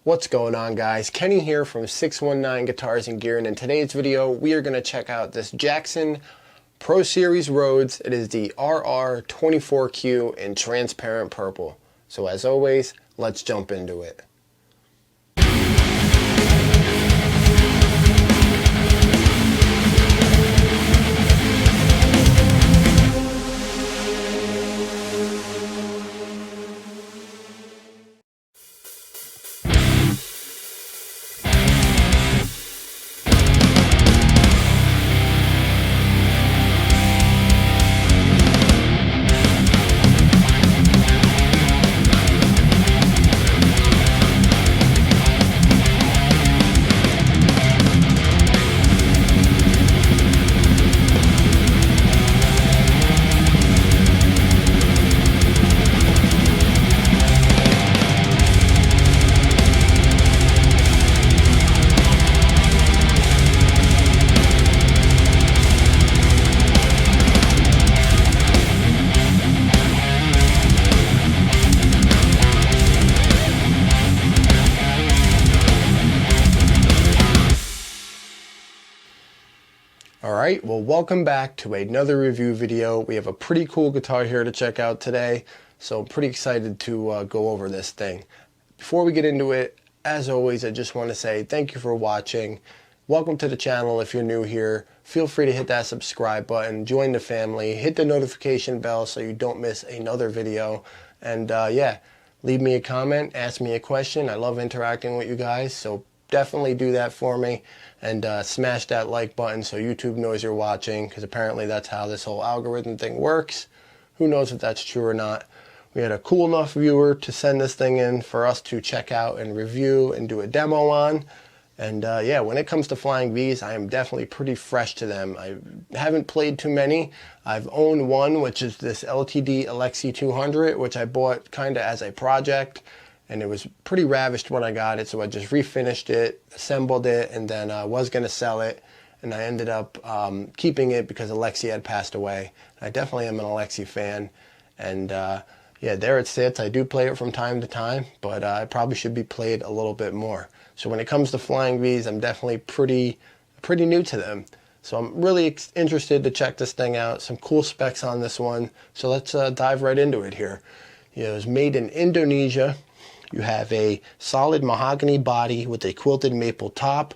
What's going on, guys? Kenny here from 619 Guitars and Gear, and in today's video we are going to check out this Jackson Pro Series Rhoads. It is the RR24Q in transparent purple. So as always, let's jump into it. Alright, well, welcome back to another review video. We have a pretty cool guitar here to check out today, so I'm pretty excited to go over this thing. Before we get into it, as always, I just want to say thank you for watching. Welcome to the channel. If you're new here, feel free to hit that subscribe button, join the family, hit the notification bell so you don't miss another video, and yeah, leave me a comment, ask me a question. I love interacting with you guys, so definitely do that for me, and smash that like button so YouTube knows you're watching, because apparently that's how this whole algorithm thing works. Who knows if that's true or not. We had a cool enough viewer to send this thing in for us to check out and review and do a demo on. And yeah, when it comes to Flying V's, I am definitely pretty fresh to them. I haven't played too many. I've owned one, which is this LTD Alexi 200, which I bought kind of as a project. And it was pretty ravished when I got it, so I just refinished it, assembled it, and then I was going to sell it. And I ended up keeping it because Alexi had passed away. I definitely am an Alexi fan. And yeah, there it sits. I do play it from time to time, but it probably should be played a little bit more. So when it comes to Flying V's, I'm definitely pretty new to them. So I'm really interested to check this thing out. Some cool specs on this one. So let's dive right into it here. It was made in Indonesia. You have a solid mahogany body with a quilted maple top.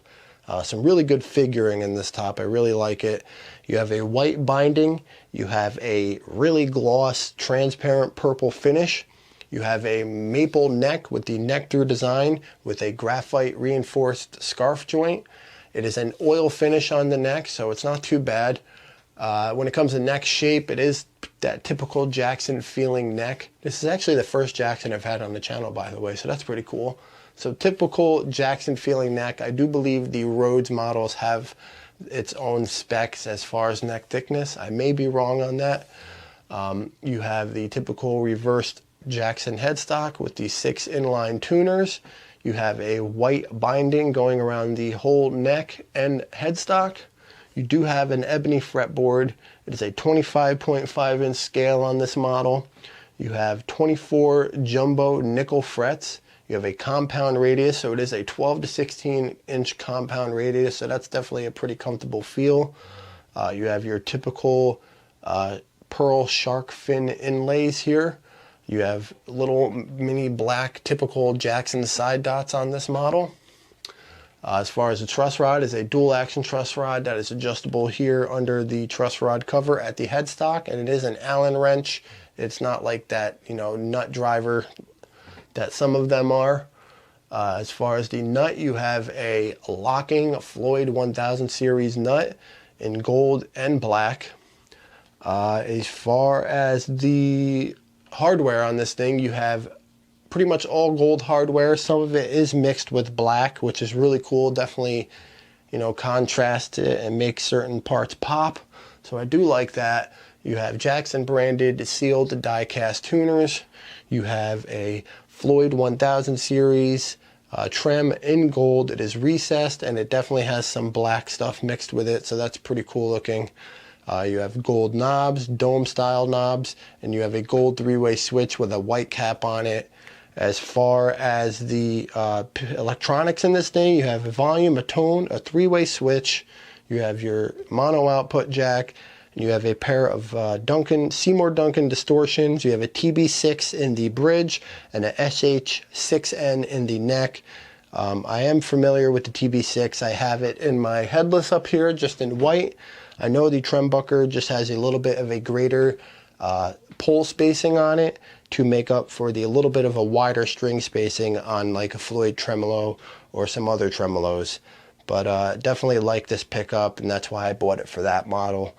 Some really good figuring in this top. I really like it. You have a white binding. You have a really gloss, transparent purple finish. You have a maple neck with the neck through design with a graphite reinforced scarf joint. It is an oil finish on the neck, so it's not too bad. When it comes to neck shape, it is that typical Jackson feeling neck. This is actually the first Jackson I've had on the channel, by the way, so that's pretty cool. So typical Jackson feeling neck. I do believe the Rhoads models have its own specs as far as neck thickness. I may be wrong on that. You have the typical reversed Jackson headstock with the 6 inline tuners. You have a white binding going around the whole neck and headstock. You do have an ebony fretboard. It is a 25.5 inch scale on this model. You have 24 jumbo nickel frets. You have a compound radius, so it is a 12 to 16 inch compound radius, so that's definitely a pretty comfortable feel. You have your typical pearl shark fin inlays here. You have little mini black typical Jackson side dots on this model. As far as the truss rod, is a dual action truss rod that is adjustable here under the truss rod cover at the headstock, and it is an Allen wrench. It's not like that, nut driver that some of them are. As far as the nut, you have a locking Floyd 1000 series nut in gold and black. As far as the hardware on this thing, you have pretty much all gold hardware. Some of it is mixed with black, which is really cool. Definitely, contrast it and make certain parts pop. So I do like that. You have Jackson branded sealed die cast tuners. You have a Floyd 1000 series trim in gold. It is recessed and it definitely has some black stuff mixed with it, so that's pretty cool looking. You have gold knobs, dome style knobs, and you have a gold three-way switch with a white cap on it. As far as the electronics in this thing, you have a volume, a tone, a three-way switch, you have your mono output jack, and you have a pair of Seymour Duncan distortions, you have a TB6 in the bridge, and a SH6N in the neck. I am familiar with the TB6. I have it in my headless up here, just in white. I know the Trembucker just has a little bit of a greater pull spacing on it to make up for the little bit of a wider string spacing on like a Floyd tremolo or some other tremolos. But definitely like this pickup, and that's why I bought it for that model.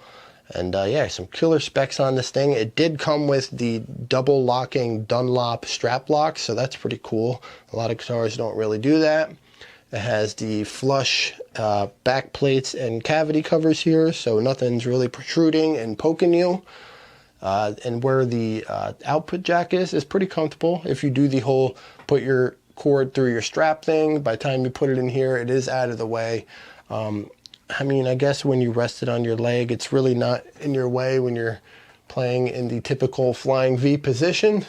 And yeah, some killer specs on this thing. It did come with the double locking Dunlop strap lock, so that's pretty cool. A lot of guitars don't really do that. It has the flush back plates and cavity covers here, so nothing's really protruding and poking you. And where the output jack is pretty comfortable. If you do the whole put your cord through your strap thing, by the time you put it in here, it is out of the way. I mean, I guess when you rest it on your leg, it's really not in your way when you're playing in the typical flying V position.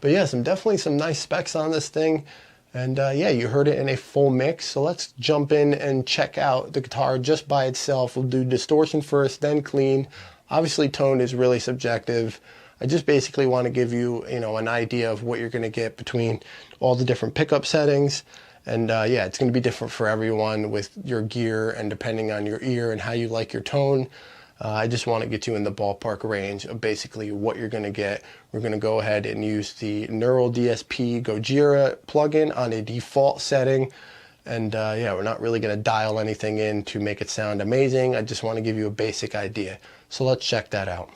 But yeah, definitely some nice specs on this thing. And yeah, you heard it in a full mix. So let's jump in and check out the guitar just by itself. We'll do distortion first, then clean. Obviously, tone is really subjective. I just basically want to give you, an idea of what you're going to get between all the different pickup settings. And yeah, it's going to be different for everyone with your gear and depending on your ear and how you like your tone. I just want to get you in the ballpark range of basically what you're going to get. We're going to go ahead and use the Neural DSP Gojira plugin on a default setting. And yeah, we're not really going to dial anything in to make it sound amazing. I just want to give you a basic idea. So let's check that out.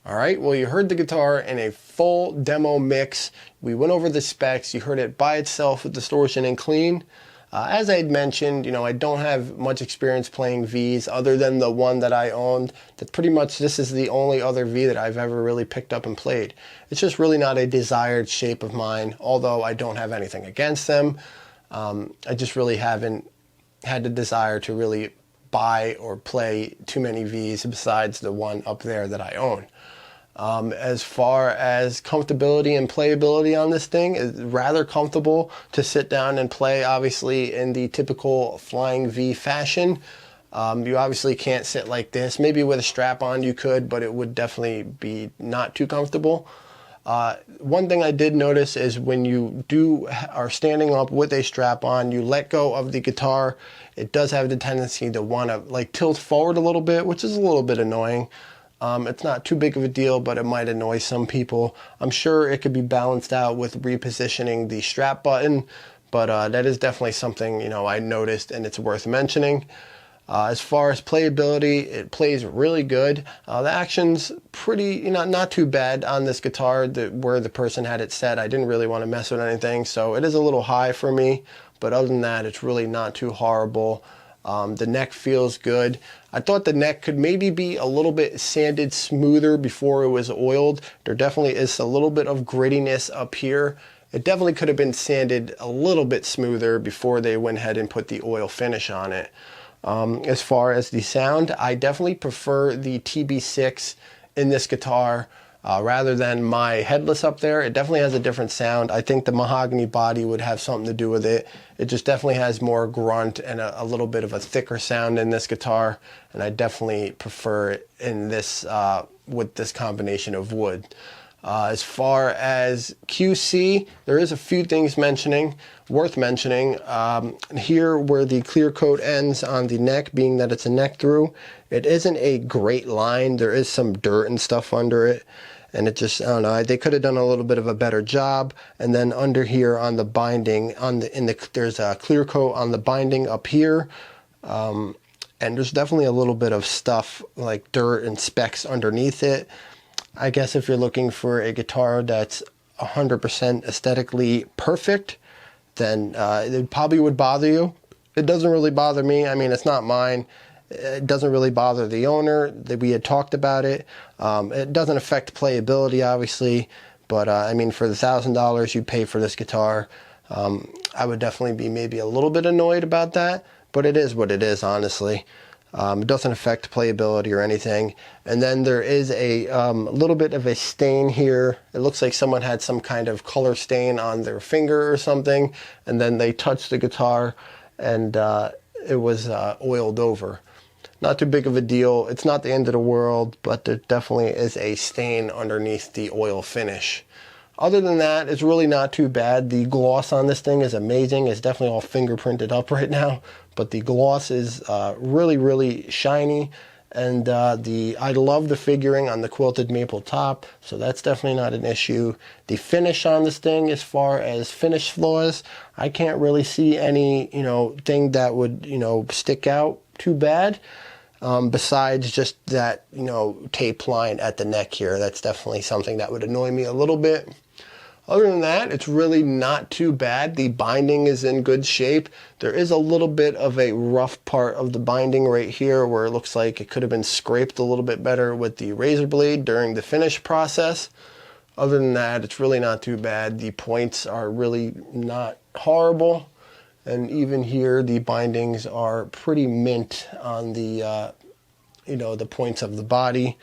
Alright, well you heard the guitar in a full demo mix. We went over the specs. You heard it by itself with distortion and clean. As I had mentioned, I don't have much experience playing Vs other than the one that I owned. That pretty much this is the only other V that I've ever really picked up and played. It's just really not a desired shape of mine, although I don't have anything against them. I just really haven't had the desire to really buy or play too many Vs besides the one up there that I own. As far as comfortability and playability on this thing, is rather comfortable to sit down and play, obviously in the typical Flying V fashion. You obviously can't sit like this. Maybe with a strap on you could, but it would definitely be not too comfortable. One thing I did notice is when you are standing up with a strap on, you let go of the guitar, it does have the tendency to want to like tilt forward a little bit, which is a little bit annoying. It's not too big of a deal, but it might annoy some people. I'm sure it could be balanced out with repositioning the strap button, but that is definitely something, you know, I noticed, and it's worth mentioning. As far as playability, it plays really good. The action's pretty, you know, not too bad on this guitar. Where the person had it set, I didn't really want to mess with anything, so it is a little high for me. But other than that, it's really not too horrible. The neck feels good. I thought the neck could maybe be a little bit sanded smoother before it was oiled. There definitely is a little bit of grittiness up here. It definitely could have been sanded a little bit smoother before they went ahead and put the oil finish on it. As far as the sound, I definitely prefer the TB6 in this guitar rather than my headless up there. It definitely has a different sound. I think the mahogany body would have something to do with it. It just definitely has more grunt and a little bit of a thicker sound in this guitar, and I definitely prefer it in this with this combination of wood. As far as QC, there is a few things worth mentioning. Here where the clear coat ends on the neck, being that it's a neck through, it isn't a great line. There is some dirt and stuff under it, and it just, I don't know, they could have done a little bit of a better job. And then under here on the binding, there's a clear coat on the binding up here. And there's definitely a little bit of stuff like dirt and specks underneath it. I guess if you're looking for a guitar that's 100% aesthetically perfect, then it probably would bother you. It doesn't really bother me. I mean, it's not mine. It doesn't really bother the owner. We had talked about it. It doesn't affect playability, obviously, but I mean, for the $1,000 you pay for this guitar, I would definitely be maybe a little bit annoyed about that, but it is what it is, honestly. It doesn't affect playability or anything. And then there is a little bit of a stain here. It looks like someone had some kind of color stain on their finger or something, and then they touched the guitar and it was oiled over. Not too big of a deal. It's not the end of the world, but there definitely is a stain underneath the oil finish. Other than that, it's really not too bad. The gloss on this thing is amazing. It's definitely all fingerprinted up right now, but the gloss is really, really shiny. And I love the figuring on the quilted maple top, so that's definitely not an issue. The finish on this thing, as far as finish flaws, I can't really see any, thing that would, stick out too bad. Besides just that, tape line at the neck here. That's definitely something that would annoy me a little bit. Other than that, it's really not too bad. The binding is in good shape. There is a little bit of a rough part of the binding right here where it looks like it could have been scraped a little bit better with the razor blade during the finish process. Other than that, it's really not too bad. The points are really not horrible. And even here, the bindings are pretty mint on the, the points of the body.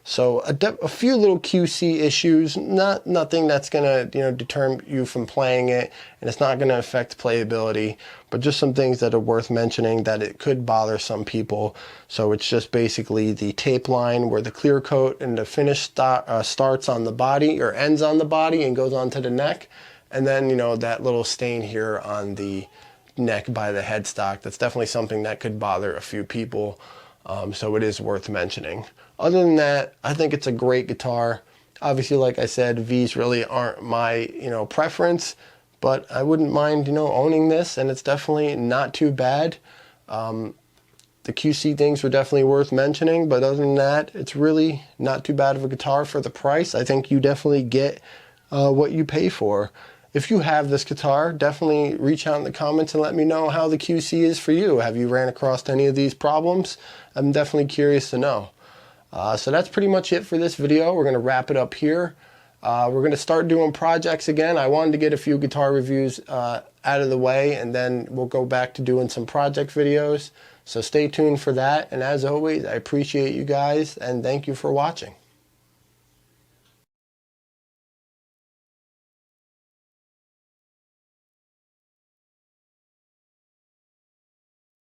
So a few little QC issues, nothing that's going to deter you from playing it, and it's not going to affect playability, but just some things that are worth mentioning that it could bother some people. So it's just basically the tape line where the clear coat and the finish starts on the body or ends on the body and goes onto the neck, and then that little stain here on the neck by the headstock. That's definitely something that could bother a few people. So it is worth mentioning. Other than that, I think it's a great guitar. Obviously, like I said, V's really aren't my, preference, but I wouldn't mind, owning this, and it's definitely not too bad. The QC things were definitely worth mentioning, but other than that, it's really not too bad of a guitar for the price. I think you definitely get what you pay for. If you have this guitar, definitely reach out in the comments and let me know how the QC is for you. Have you ran across any of these problems? I'm definitely curious to know. So that's pretty much it for this video. We're going to wrap it up here. We're going to start doing projects again. I wanted to get a few guitar reviews out of the way, and then we'll go back to doing some project videos. So stay tuned for that. And as always, I appreciate you guys, and thank you for watching.